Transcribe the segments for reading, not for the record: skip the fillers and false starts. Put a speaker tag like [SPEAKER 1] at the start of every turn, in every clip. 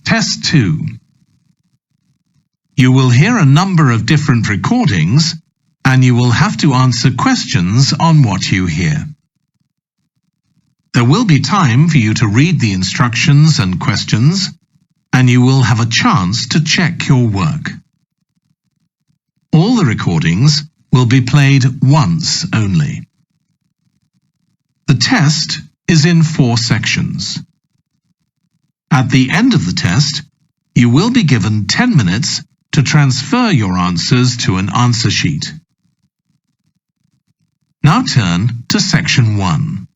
[SPEAKER 1] Test 2. You will hear a number of different recordings and you will have to answer questions on what you hear. There will be time for you to read the instructions and questions, and you will have a chance to check your work. All the recordings will be played once only. The test is in 4 sections. At the end of the test, you will be given 10 minutes to transfer your answers to an answer sheet. Now turn to Section 1.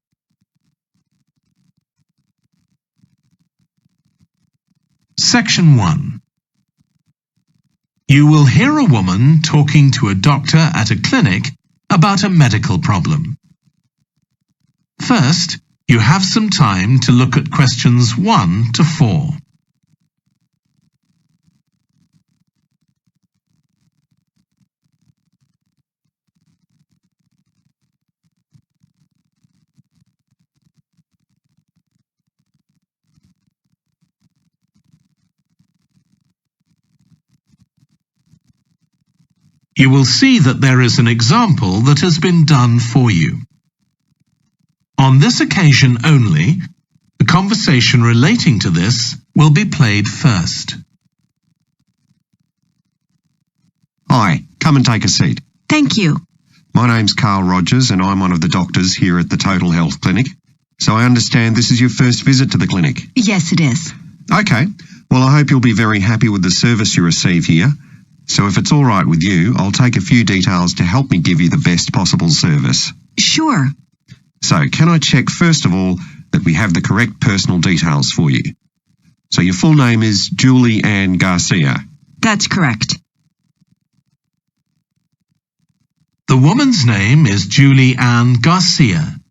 [SPEAKER 1] Section 1. You will hear a woman talking to a doctor at a clinic about a medical problem. First, you have some time to look at questions 1 to 4. You will see that there is an example that has been done for you. On this occasion only, the conversation relating to this will be played first.
[SPEAKER 2] Hi, come and take a seat.
[SPEAKER 3] Thank you.
[SPEAKER 2] My name's Carl Rogers and I'm one of the doctors here at the Total Health Clinic. So I understand this is your first visit to the clinic.
[SPEAKER 3] Yes, it is.
[SPEAKER 2] Okay, well I hope you'll be very happy with the service you receive here. So if it's all right with you, I'll take a few details to help me give you the best possible service.
[SPEAKER 3] Sure.
[SPEAKER 2] So can I check first of all that we have the correct personal details for you? So your full name is Julie Ann Garcia.
[SPEAKER 3] That's correct.
[SPEAKER 1] The woman's name is Julie Ann Garcia.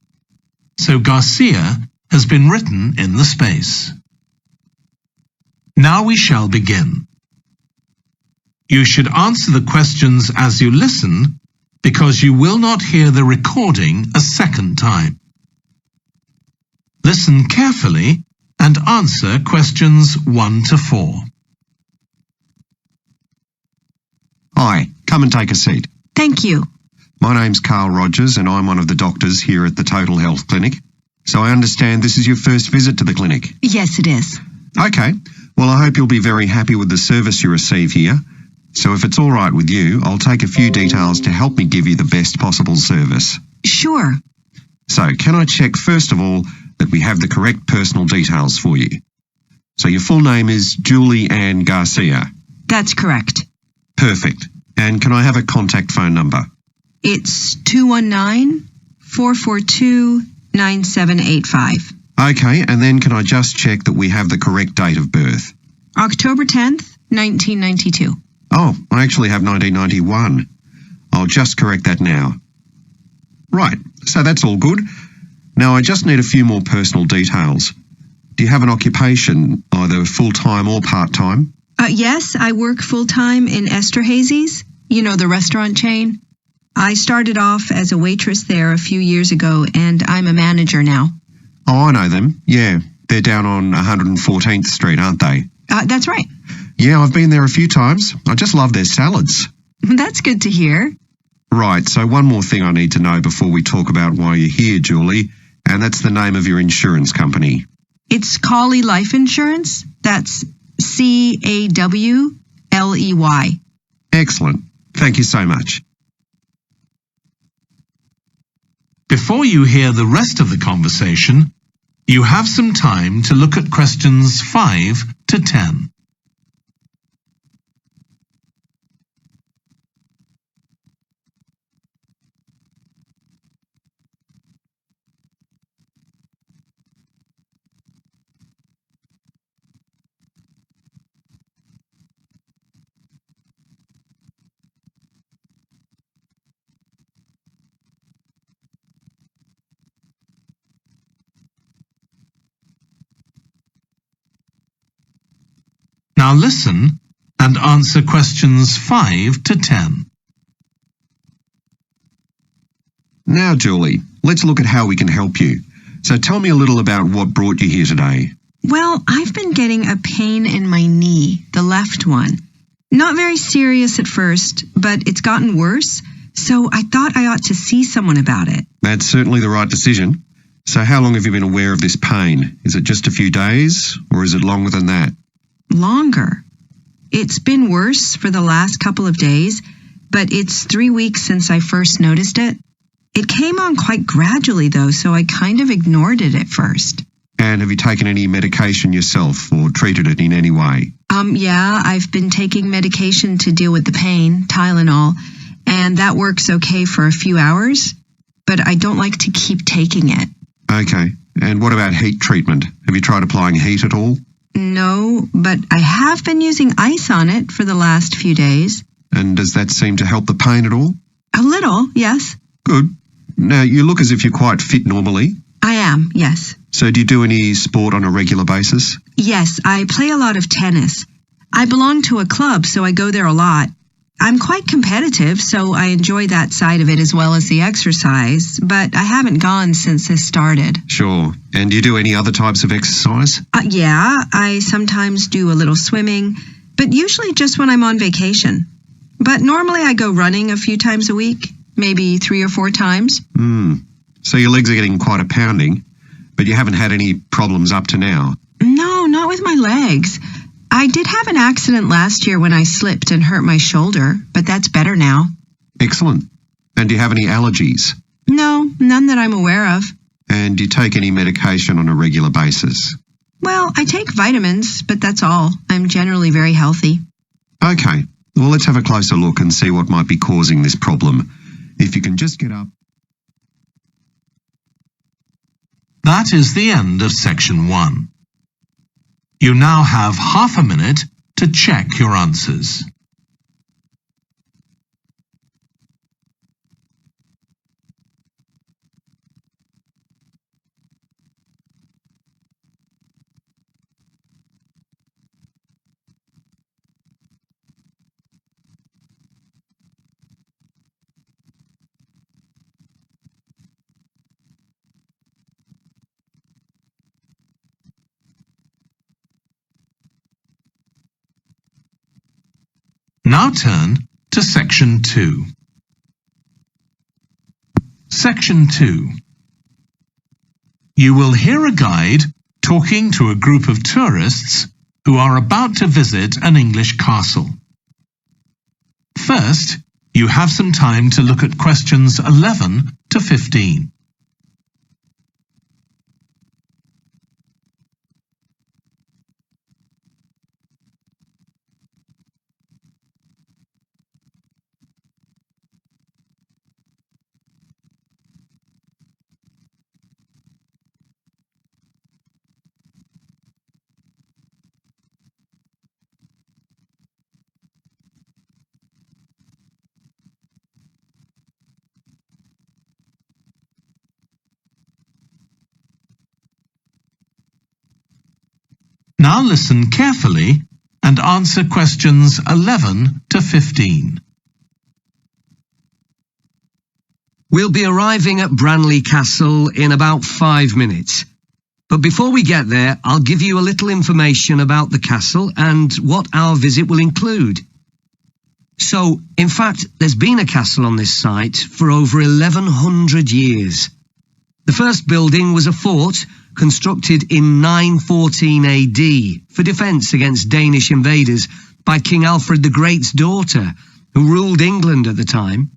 [SPEAKER 1] So Garcia has been written in the space. Now we shall begin. You should answer the questions as you listen because you will not hear the recording a second time. Listen carefully and answer questions 1 to 4.
[SPEAKER 2] Hi, come and take a seat.
[SPEAKER 3] Thank you.
[SPEAKER 2] My name's Carl Rogers and I'm one of the doctors here at the Total Health Clinic. So I understand this is your first visit to the clinic.
[SPEAKER 3] Yes, it is.
[SPEAKER 2] Okay, well I hope you'll be very happy with the service you receive here. So if it's all right with you, I'll take a few details to help me give you the best possible service.
[SPEAKER 3] Sure.
[SPEAKER 2] So can I check first of all that we have the correct personal details for you? So your full name is Julie Ann Garcia.
[SPEAKER 3] That's correct.
[SPEAKER 2] Perfect. And can I have a contact phone number?
[SPEAKER 3] It's 219-442-9785.
[SPEAKER 2] Okay, and then can I just check that we have the correct date of birth?
[SPEAKER 3] October 10th, 1992.
[SPEAKER 2] Oh, I actually have 1991. I'll just correct that now. Right, so that's all good. Now I just need a few more personal details. Do you have an occupation, either full-time or part-time?
[SPEAKER 3] Yes, I work full-time in Esterhazy's, you know, the restaurant chain. I started off as a waitress there a few years ago, and I'm a manager now.
[SPEAKER 2] Oh, I know them. Yeah, they're down on 114th Street, aren't they?
[SPEAKER 3] That's right.
[SPEAKER 2] Yeah, I've been there a few times. I just love their salads.
[SPEAKER 3] That's good to hear.
[SPEAKER 2] Right, so one more thing I need to know before we talk about why you're here, Julie, and that's the name of your insurance company.
[SPEAKER 3] It's Cawley Life Insurance. That's Cawley.
[SPEAKER 2] Excellent. Thank you so much.
[SPEAKER 1] Before you hear the rest of the conversation, you have some time to look at questions 5 to 10. Now listen and answer questions 5 to 10.
[SPEAKER 2] Now, Julie, let's look at how we can help you. So tell me a little about what brought you here today.
[SPEAKER 3] Well, I've been getting a pain in my knee, the left one. Not very serious at first, but it's gotten worse, so I thought I ought to see someone about it.
[SPEAKER 2] That's certainly the right decision. So how long have you been aware of this pain? Is it just a few days, or is it longer than that?
[SPEAKER 3] Longer. It's been worse for the last couple of days, but it's 3 weeks since I first noticed it. It came on quite gradually, though, so I kind of ignored it at first.
[SPEAKER 2] And have you taken any medication yourself or treated it in any way?
[SPEAKER 3] Yeah, I've been taking medication to deal with the pain, Tylenol, and that works okay for a few hours, but I don't like to keep taking it.
[SPEAKER 2] Okay. And what about heat treatment? Have you tried applying heat at all?
[SPEAKER 3] No, but I have been using ice on it for the last few days.
[SPEAKER 2] And does that seem to help the pain at all?
[SPEAKER 3] A little, yes.
[SPEAKER 2] Good. Now, you look as if you're quite fit normally.
[SPEAKER 3] I am, yes.
[SPEAKER 2] So do you do any sport on a regular basis?
[SPEAKER 3] Yes, I play a lot of tennis. I belong to a club, so I go there a lot. I'm quite competitive, so I enjoy that side of it as well as the exercise, but I haven't gone since this started.
[SPEAKER 2] Sure. And do you do any other types of exercise?
[SPEAKER 3] Yeah, I sometimes do a little swimming, but usually just when I'm on vacation. But normally I go running a few times a week, maybe 3 or 4 times.
[SPEAKER 2] So your legs are getting quite a pounding, but you haven't had any problems up to now?
[SPEAKER 3] No, not with my legs. I did have an accident last year when I slipped and hurt my shoulder, but that's better now.
[SPEAKER 2] Excellent. And do you have any allergies?
[SPEAKER 3] No, none that I'm aware of.
[SPEAKER 2] And do you take any medication on a regular basis?
[SPEAKER 3] Well, I take vitamins, but that's all. I'm generally very healthy.
[SPEAKER 2] Okay. Well, let's have a closer look and see what might be causing this problem. If you can just get up.
[SPEAKER 1] That is the end of section 1. You now have half a minute to check your answers. Now turn to section 2. Section 2. You will hear a guide talking to a group of tourists who are about to visit an English castle. First, you have some time to look at questions 11 to 15. Now listen carefully and answer questions 11 to 15.
[SPEAKER 4] We'll be arriving at Branley Castle in about 5 minutes. But before we get there, I'll give you a little information about the castle and what our visit will include. So, in fact, there's been a castle on this site for over 1100 years. The first building was a fort constructed in 914 AD for defence against Danish invaders by King Alfred the Great's daughter, who ruled England at the time.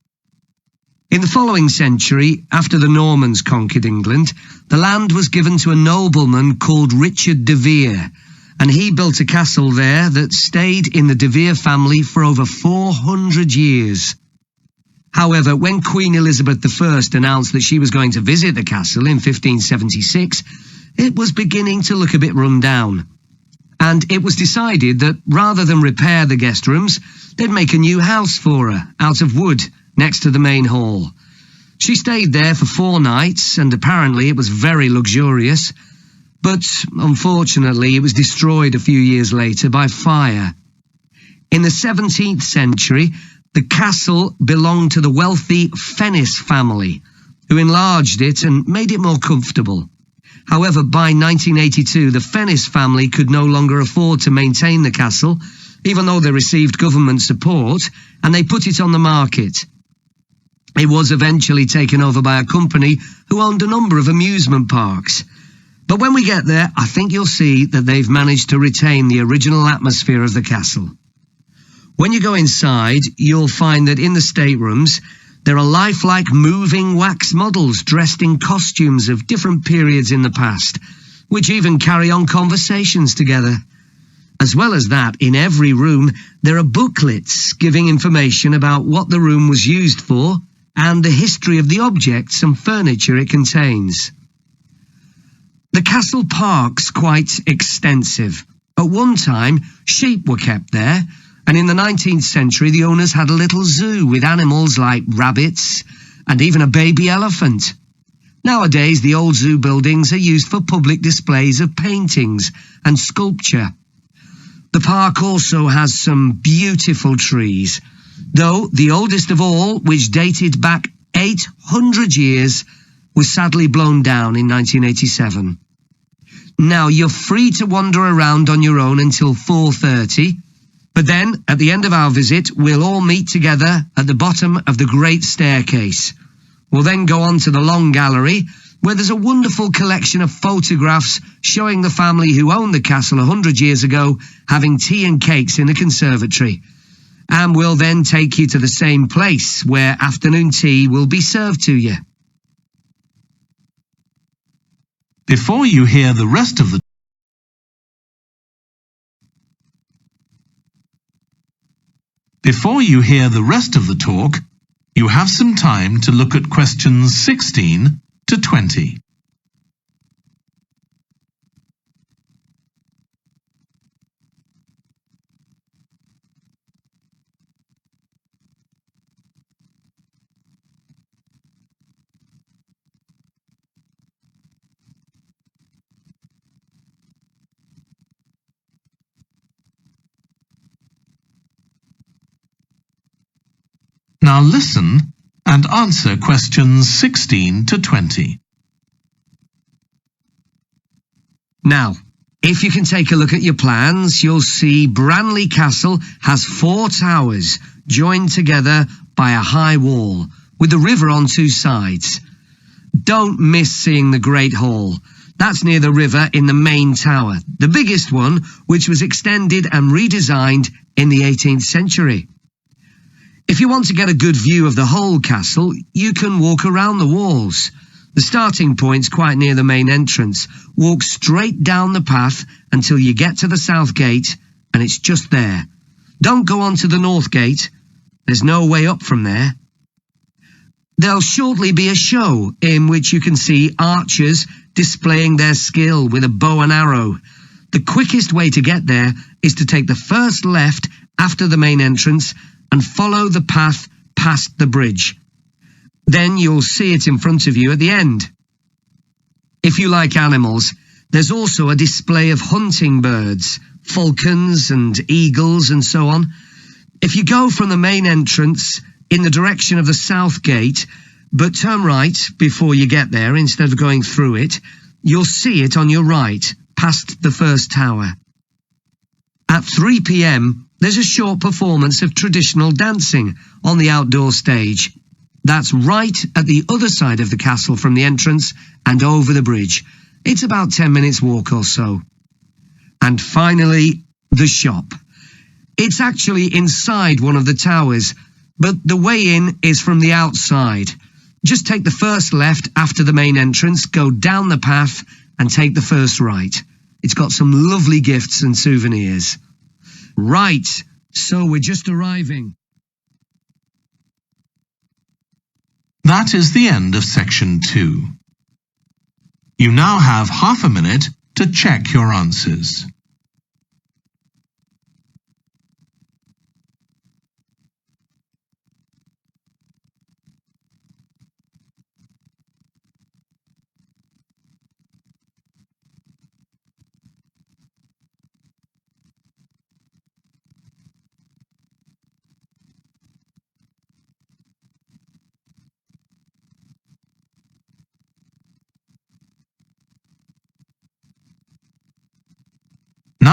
[SPEAKER 4] In the following century, after the Normans conquered England, the land was given to a nobleman called Richard de Vere, and he built a castle there that stayed in the de Vere family for over 400 years. However, when Queen Elizabeth I announced that she was going to visit the castle in 1576, it was beginning to look a bit run down. And it was decided that rather than repair the guest rooms, they'd make a new house for her, out of wood, next to the main hall. She stayed there for 4 nights, and apparently it was very luxurious. But unfortunately, it was destroyed a few years later by fire. In the 17th century, the castle belonged to the wealthy Fennis family, who enlarged it and made it more comfortable. However, by 1982, the Fennis family could no longer afford to maintain the castle, even though they received government support, and they put it on the market. It was eventually taken over by a company who owned a number of amusement parks. But when we get there, I think you'll see that they've managed to retain the original atmosphere of the castle. When you go inside, you'll find that in the staterooms, there are lifelike moving wax models dressed in costumes of different periods in the past, which even carry on conversations together. As well as that, in every room, there are booklets giving information about what the room was used for and the history of the objects and furniture it contains. The castle park's quite extensive. At one time, sheep were kept there, and in the 19th century the owners had a little zoo with animals like rabbits and even a baby elephant. Nowadays the old zoo buildings are used for public displays of paintings and sculpture. The park also has some beautiful trees, though the oldest of all, which dated back 800 years, was sadly blown down in 1987. Now, you're free to wander around on your own until 4:30, but then, at the end of our visit, we'll all meet together at the bottom of the great staircase. We'll then go on to the long gallery, where there's a wonderful collection of photographs showing the family who owned the castle 100 years ago having tea and cakes in the conservatory. And we'll then take you to the same place where afternoon tea will be served to you.
[SPEAKER 1] Before you hear the rest of the talk, you have some time to look at questions 16 to 20. Now listen and answer questions 16 to 20.
[SPEAKER 4] Now, if you can take a look at your plans, you'll see Branley Castle has 4 towers joined together by a high wall, with the river on 2 sides. Don't miss seeing the Great Hall. That's near the river in the main tower, the biggest one, which was extended and redesigned in the 18th century. If you want to get a good view of the whole castle, you can walk around the walls. The starting point's quite near the main entrance. Walk straight down the path until you get to the south gate, and it's just there. Don't go on to the north gate. There's no way up from there. There'll shortly be a show in which you can see archers displaying their skill with a bow and arrow. The quickest way to get there is to take the first left after the main entrance and follow the path past the bridge. Then you'll see it in front of you at the end. If you like animals, there's also a display of hunting birds, falcons and eagles and so on. If you go from the main entrance in the direction of the south gate, but turn right before you get there instead of going through it, you'll see it on your right, past the first tower. At 3 p.m, there's a short performance of traditional dancing on the outdoor stage. That's right at the other side of the castle from the entrance and over the bridge. It's about 10 minutes walk or so. And finally, the shop. It's actually inside one of the towers, but the way in is from the outside. Just take the first left after the main entrance, go down the path and take the first right. It's got some lovely gifts and souvenirs. Right, so we're just arriving.
[SPEAKER 1] That is the end of section 2. You now have half a minute to check your answers.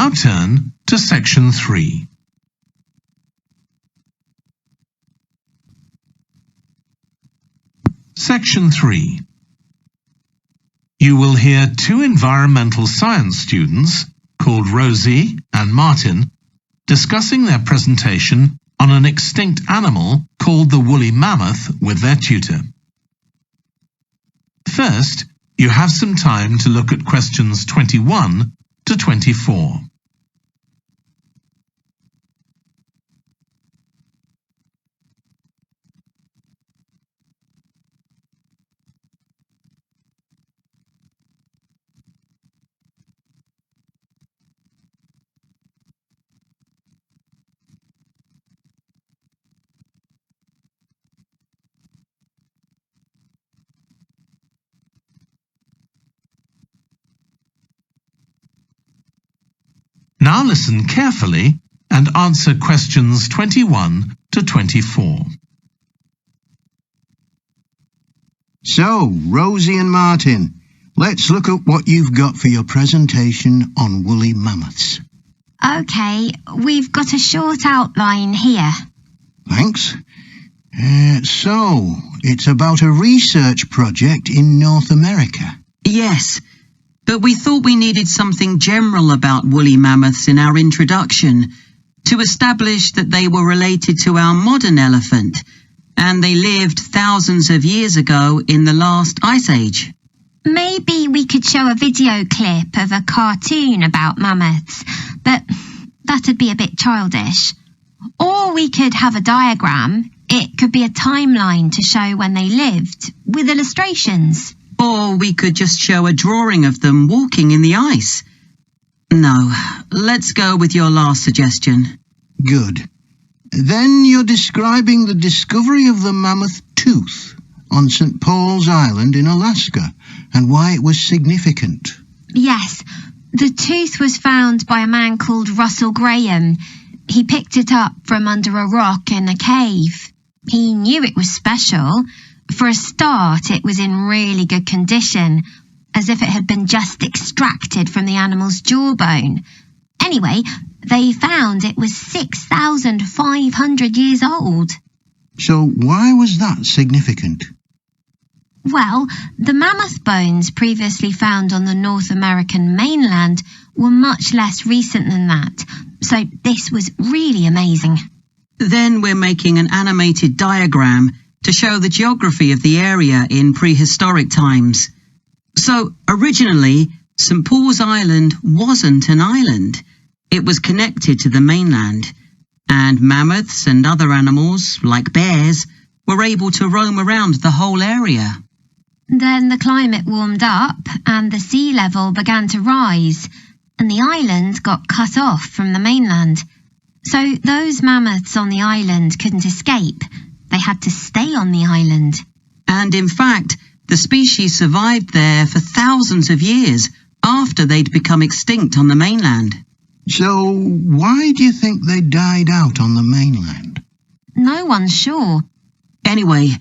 [SPEAKER 1] now turn to Section 3. Section 3. You will hear two environmental science students called Rosie and Martin discussing their presentation on an extinct animal called the woolly mammoth with their tutor. First, you have some time to look at questions 21 to 24. Now listen carefully and answer questions 21 to 24.
[SPEAKER 5] So, Rosie and Martin, let's look at what you've got for your presentation on woolly mammoths.
[SPEAKER 6] OK, we've got a short outline here.
[SPEAKER 5] Thanks. So, it's about a research project in North America.
[SPEAKER 7] Yes, but we thought we needed something general about woolly mammoths in our introduction to establish that they were related to our modern elephant, and they lived thousands of years ago in the last ice age.
[SPEAKER 6] Maybe we could show a video clip of a cartoon about mammoths, but that'd be a bit childish. Or we could have a diagram. It could be a timeline to show when they lived, with illustrations.
[SPEAKER 7] Or we could just show a drawing of them walking in the ice. No, let's go with your last suggestion.
[SPEAKER 5] Good. Then you're describing the discovery of the mammoth tooth on St. Paul's Island in Alaska and why it was significant.
[SPEAKER 6] Yes, the tooth was found by a man called Russell Graham. He picked it up from under a rock in a cave. He knew it was special. For a start, it was in really good condition, as if it had been just extracted from the animal's jawbone. Anyway, they found it was 6,500 years old.
[SPEAKER 5] So why was that significant?
[SPEAKER 6] Well, the mammoth bones previously found on the North American mainland were much less recent than that, so this was really amazing.
[SPEAKER 7] Then we're making an animated diagram to show the geography of the area in prehistoric times. So, originally, St. Paul's Island wasn't an island. It was connected to the mainland, and mammoths and other animals, like bears, were able to roam around the whole area.
[SPEAKER 6] Then the climate warmed up and the sea level began to rise, and the island got cut off from the mainland. So those mammoths on the island couldn't escape. They had to stay on the island.
[SPEAKER 7] And in fact, the species survived there for thousands of years after they'd become extinct on the mainland.
[SPEAKER 5] So why do you think they died out on the mainland?
[SPEAKER 6] No one's sure.
[SPEAKER 7] Anyway,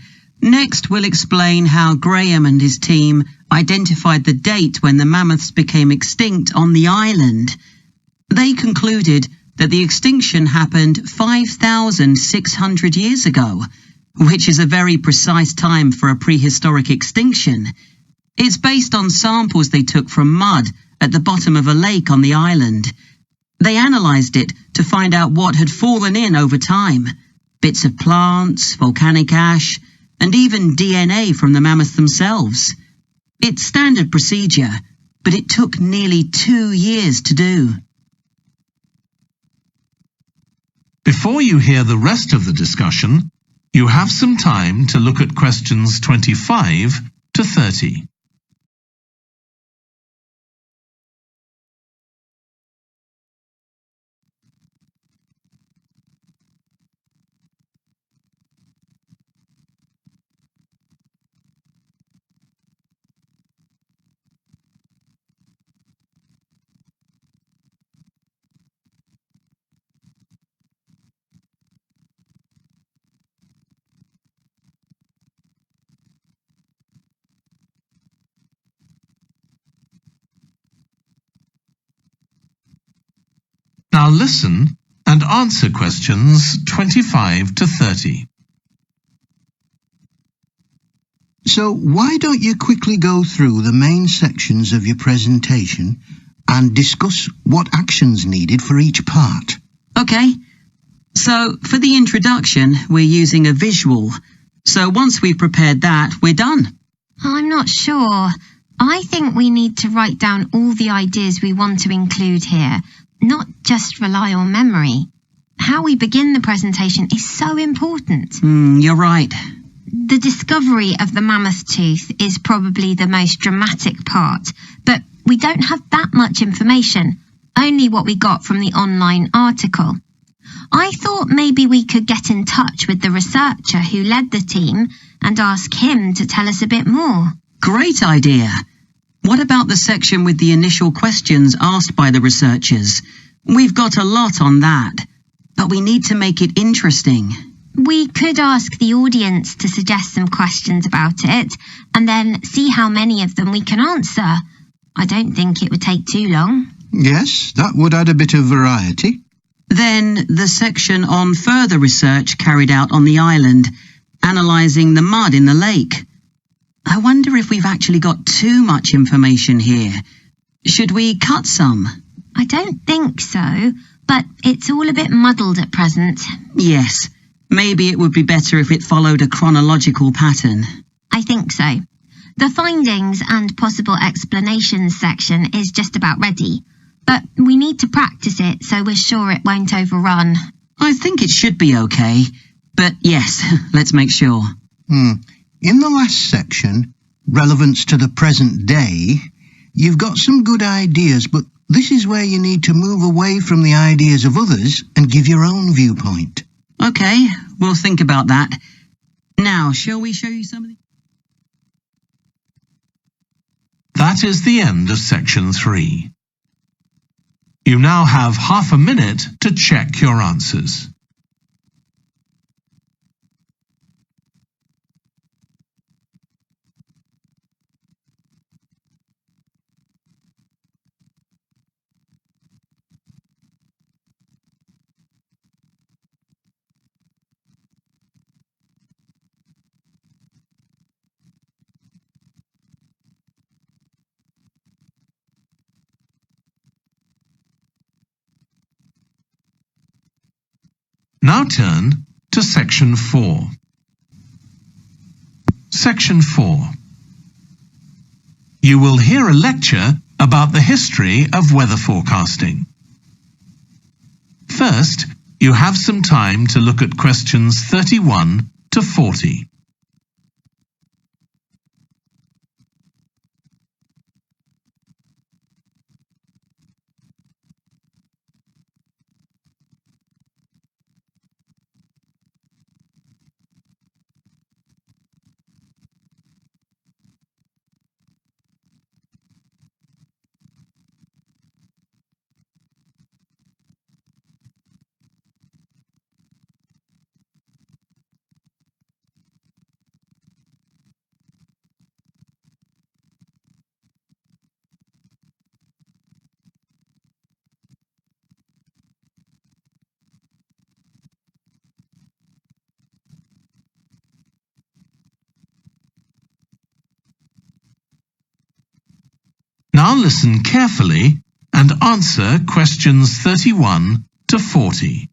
[SPEAKER 7] next we'll explain how Graham and his team identified the date when the mammoths became extinct on the island. They concluded that the extinction happened 5,600 years ago, which is a very precise time for a prehistoric extinction. It's based on samples they took from mud at the bottom of a lake on the island. They analysed it to find out what had fallen in over time, bits of plants, volcanic ash, and even DNA from the mammoths themselves. It's standard procedure, but it took nearly 2 years to do.
[SPEAKER 1] Before you hear the rest of the discussion, you have some time to look at questions 25 to 30. listen and answer questions 25 to 30.
[SPEAKER 5] So why don't you quickly go through the main sections of your presentation and discuss what actions needed for each part?
[SPEAKER 7] Okay. So for the introduction, we're using a visual. So once we've prepared that, we're done.
[SPEAKER 6] I'm not sure. I think we need to write down all the ideas we want to include here, not just rely on memory. How we begin the presentation is so important.
[SPEAKER 7] You're right.
[SPEAKER 6] The discovery of the mammoth tooth is probably the most dramatic part, but we don't have that much information, only what we got from the online article. I thought maybe we could get in touch with the researcher who led the team and ask him to tell us a bit more.
[SPEAKER 7] Great idea. What about the section with the initial questions asked by the researchers? We've got a lot on that, but we need to make it interesting.
[SPEAKER 6] We could ask the audience to suggest some questions about it and then see how many of them we can answer. I don't think it would take too long.
[SPEAKER 5] Yes, that would add a bit of variety.
[SPEAKER 7] Then the section on further research carried out on the island, analysing the mud in the lake. I wonder if we've actually got too much information here. Should we cut some?
[SPEAKER 6] I don't think so, but it's all a bit muddled at present.
[SPEAKER 7] Yes, maybe it would be better if it followed a chronological pattern.
[SPEAKER 6] I think so. The findings and possible explanations section is just about ready, but we need to practice it so we're sure it won't overrun.
[SPEAKER 7] I think it should be okay, but yes, let's make sure.
[SPEAKER 5] In the last section, relevance to the present day, you've got some good ideas, but this is where you need to move away from the ideas of others and give your own viewpoint.
[SPEAKER 7] Okay, we'll think about that. Now, shall we show you some of the...
[SPEAKER 1] That is the end of section 3. You now have half a minute to check your answers. Now turn to section 4. Section 4. You will hear a lecture about the history of weather forecasting. First, you have some time to look at questions 31 to 40. Now listen carefully and answer questions 31 to 40.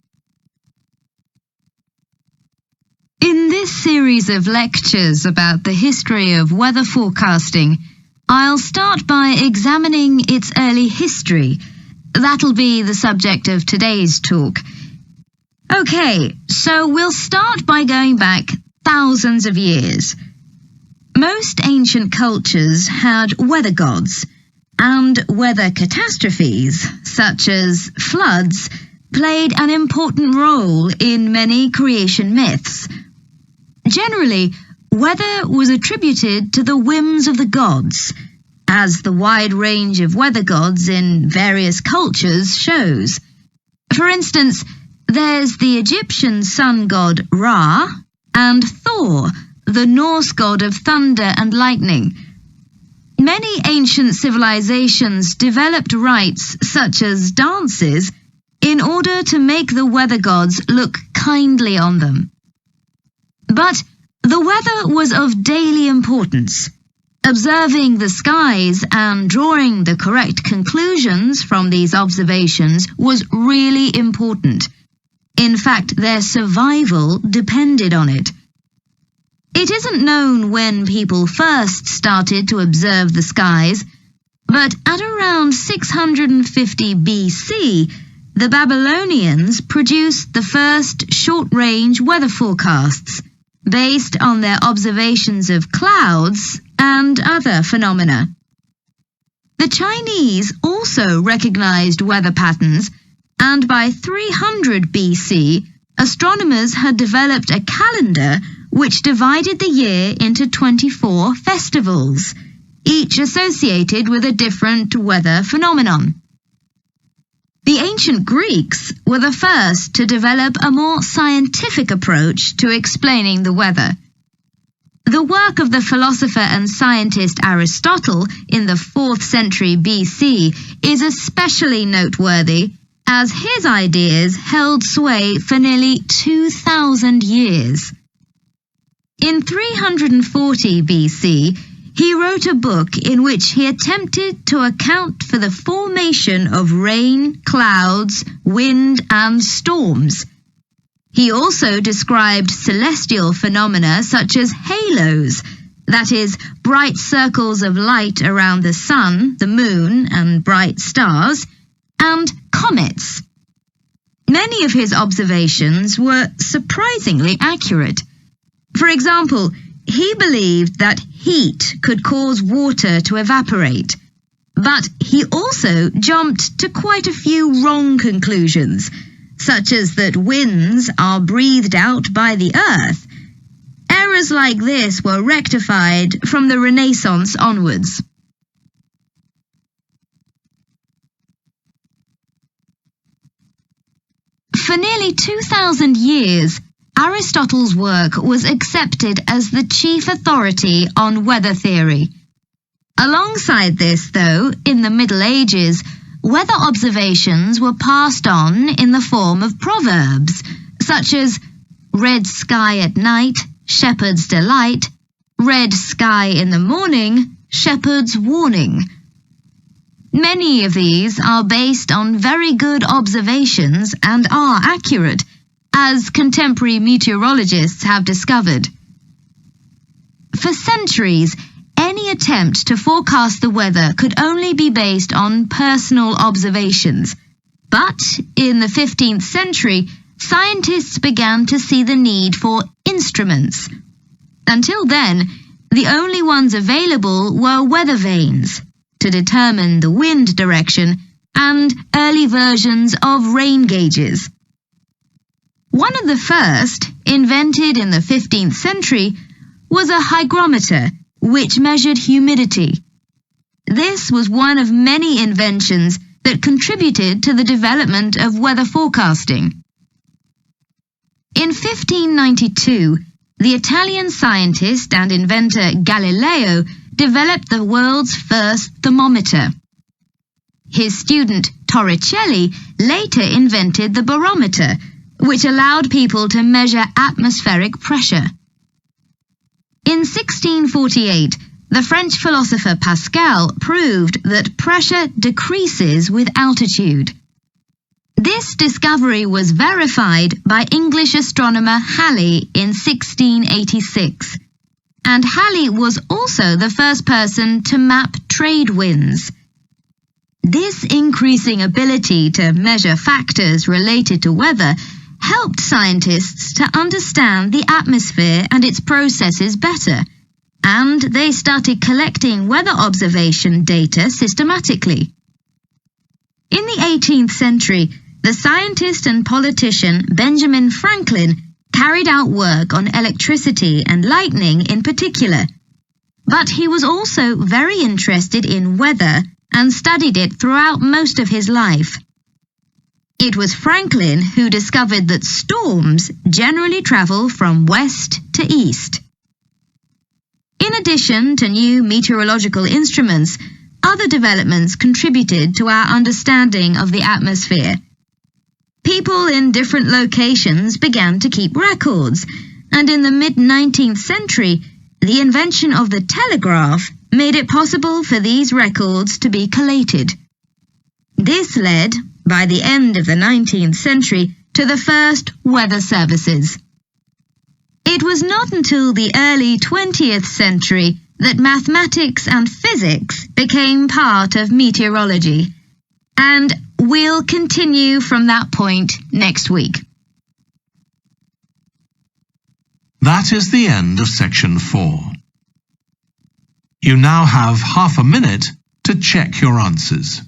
[SPEAKER 3] In this series of lectures about the history of weather forecasting, I'll start by examining its early history. That'll be the subject of today's talk. Okay, so we'll start by going back thousands of years. Most ancient cultures had weather gods, and weather catastrophes, such as floods, played an important role in many creation myths. Generally, weather was attributed to the whims of the gods, as the wide range of weather gods in various cultures shows. For instance, there's the Egyptian sun god Ra, and Thor, the Norse god of thunder and lightning. Many ancient civilizations developed rites such as dances
[SPEAKER 6] in order to make the weather gods look kindly on them. But the weather was of daily importance. Observing the skies and drawing the correct conclusions from these observations was really important. In fact, their survival depended on it. It isn't known when people first started to observe the skies, but at around 650 BC, the Babylonians produced the first short-range weather forecasts based on their observations of clouds and other phenomena. The Chinese also recognized weather patterns, and by 300 BC, astronomers had developed a calendar which divided the year into 24 festivals, each associated with a different weather phenomenon. The ancient Greeks were the first to develop a more scientific approach to explaining the weather. The work of the philosopher and scientist Aristotle in the 4th century BC is especially noteworthy, as his ideas held sway for nearly 2,000 years. In 340 BC, he wrote a book in which he attempted to account for the formation of rain, clouds, wind, and storms. He also described celestial phenomena such as halos, that is, bright circles of light around the sun, the moon, and bright stars, and comets. Many of his observations were surprisingly accurate. For example, he believed that heat could cause water to evaporate, but he also jumped to quite a few wrong conclusions, such as that winds are breathed out by the earth. Errors like this were rectified from the Renaissance onwards. For nearly 2,000 years, Aristotle's work was accepted as the chief authority on weather theory. Alongside this, though, in the Middle Ages, weather observations were passed on in the form of proverbs, such as red sky at night, shepherd's delight, red sky in the morning, shepherd's warning. Many of these are based on very good observations and are accurate, as contemporary meteorologists have discovered. For centuries, any attempt to forecast the weather could only be based on personal observations. But in the 15th century, scientists began to see the need for instruments. Until then, the only ones available were weather vanes to determine the wind direction and early versions of rain gauges. One of the first, invented in the 15th century, was a hygrometer, which measured humidity. This was one of many inventions that contributed to the development of weather forecasting. In 1592, the Italian scientist and inventor Galileo developed the world's first thermometer. His student Torricelli later invented the barometer, which allowed people to measure atmospheric pressure. In 1648, the French philosopher Pascal proved that pressure decreases with altitude. This discovery was verified by English astronomer Halley in 1686, and Halley was also the first person to map trade winds. This increasing ability to measure factors related to weather helped scientists to understand the atmosphere and its processes better, and they started collecting weather observation data systematically. In the 18th century, the scientist and politician Benjamin Franklin carried out work on electricity and lightning in particular, but he was also very interested in weather and studied it throughout most of his life. It was Franklin who discovered that storms generally travel from west to east. In addition to new meteorological instruments, other developments contributed to our understanding of the atmosphere. People in different locations began to keep records, and in the mid-19th century, the invention of the telegraph made it possible for these records to be collated. This led, by the end of the 19th century, to the first weather services. It was not until the early 20th century that mathematics and physics became part of meteorology, and we'll continue from that point next week.
[SPEAKER 1] That is the end of section 4. You now have half a minute to check your answers.